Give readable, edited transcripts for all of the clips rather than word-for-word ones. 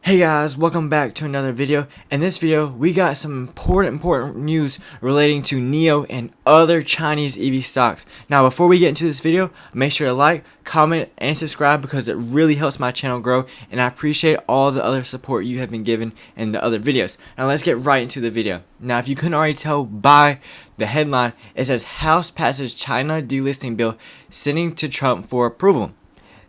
Hey guys, welcome back to another video. In this video, we got some important news relating to NIO and other Chinese EV stocks. Now, before we get into this video, make sure to like, comment, and subscribe because it really helps my channel grow, and I appreciate all the other support you have been given in the other videos. Now, let's get right into the video. Now, if you couldn't already tell by the headline, it says House passes China delisting bill sending to Trump for approval.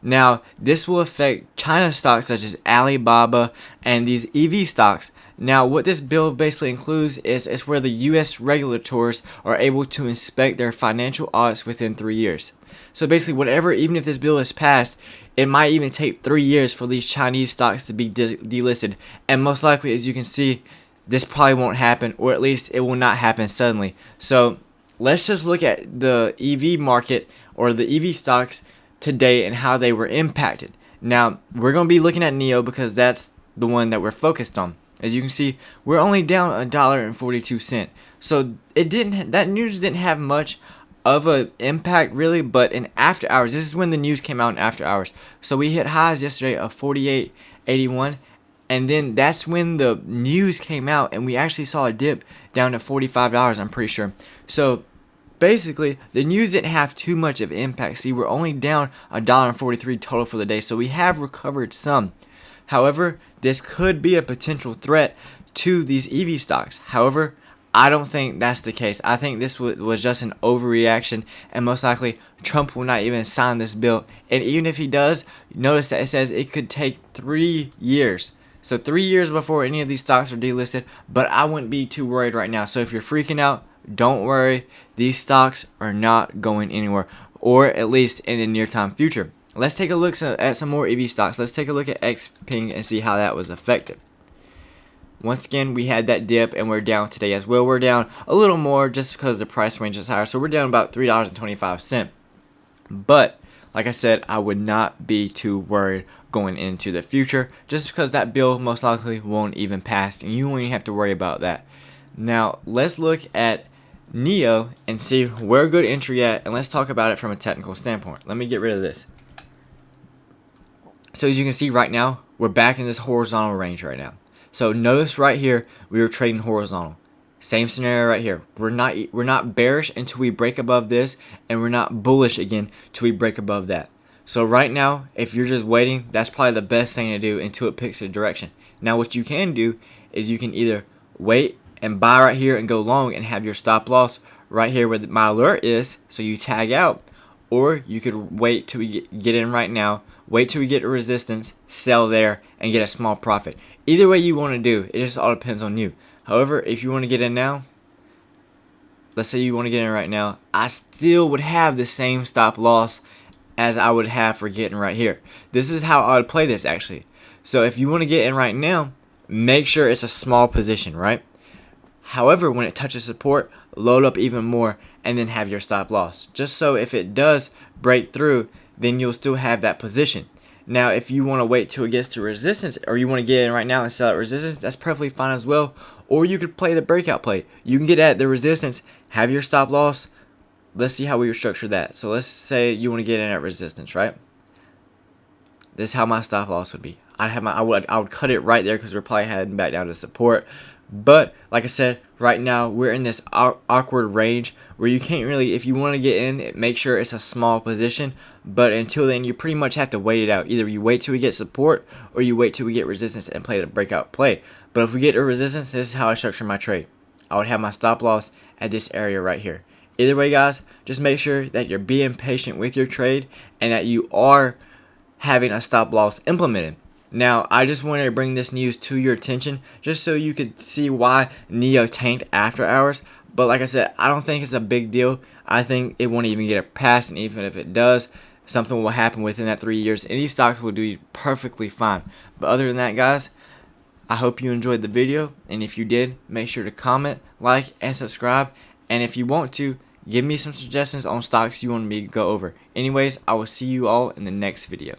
Now, this will affect China stocks such as Alibaba and these EV stocks. Now, what this bill basically includes is where the U.S. regulators are able to inspect their financial audits within 3 years. So basically, even if this bill is passed, it might even take 3 years for these Chinese stocks to be delisted. And most likely, as you can see, this probably won't happen, or at least it will not happen suddenly. So let's just look at the EV market or the EV stocks today and how they were impacted. Now, we're going to be looking at NIO because that's the one that we're focused on. As you can see, we're only down $1.42. So that news didn't have much of an impact really, but in after hours, this is when the news came out in after hours. So we hit highs yesterday of 48.81, and then that's when the news came out and we actually saw a dip down to $45, I'm pretty sure. So basically, the news didn't have too much of an impact. See, we're only down $1.43 total for the day, so we have recovered some. However, this could be a potential threat to these EV stocks. However, I don't think that's the case. I think this was just an overreaction, and most likely Trump will not even sign this bill. And even if he does, notice that it says it could take 3 years. So 3 years before any of these stocks are delisted, but I wouldn't be too worried right now. So if you're freaking out, don't worry, these stocks are not going anywhere, or at least in the near time future. Let's take a look at some more EV stocks. Let's take a look at XPeng and see how that was affected. Once again, we had that dip and we're down today as well. We're down a little more just because the price range is higher, so we're down about $3.25. But like I said, I would not be too worried going into the future just because that bill most likely won't even pass and you won't even have to worry about that. Now, let's look at NIO and see where a good entry at, and let's talk about it from a technical standpoint. Let me get rid of this. So as you can see right now, we're back in this horizontal range right now. So notice right here, we were trading horizontal. Same scenario right here. We're not bearish until we break above this, and we're not bullish again until we break above that. So right now, if you're just waiting, that's probably the best thing to do until it picks a direction. Now what you can do is you can either wait and buy right here and go long and have your stop loss right here where my alert is, so you tag out, or you could wait till we get in right now, wait till we get a resistance, sell there, and get a small profit. Either way you want to do, it just all depends on you. However, if you want to get in now, let's say you want to get in right now, I still would have the same stop loss as I would have for getting right here. This is how I would play this actually. So if you want to get in right now, make sure it's a small position, right? However, when it touches support, load up even more and then have your stop loss. Just so if it does break through, then you'll still have that position. Now, if you want to wait till it gets to resistance, or you want to get in right now and sell at resistance, that's perfectly fine as well. Or you could play the breakout play. You can get at the resistance, have your stop loss. Let's see how we would structure that. So let's say you want to get in at resistance, right? This is how my stop loss would be. I would cut it right there because we're probably heading back down to support. But like I said, right now we're in this awkward range where you can't really, if you want to get in, make sure it's a small position. But until then, you pretty much have to wait it out. Either you wait till we get support, or you wait till we get resistance and play the breakout play. But if we get a resistance, this is how I structure my trade. I would have my stop loss at this area right here. Either way, guys, just make sure that you're being patient with your trade and that you are having a stop loss implemented. Now, I just wanted to bring this news to your attention just so you could see why NIO tanked after hours. But like I said, I don't think it's a big deal. I think it won't even get a pass, and even if it does, something will happen within that 3 years, and these stocks will do perfectly fine. But other than that, guys, I hope you enjoyed the video, and if you did, make sure to comment, like, and subscribe. And if you want to, give me some suggestions on stocks you want me to go over. Anyways, I will see you all in the next video.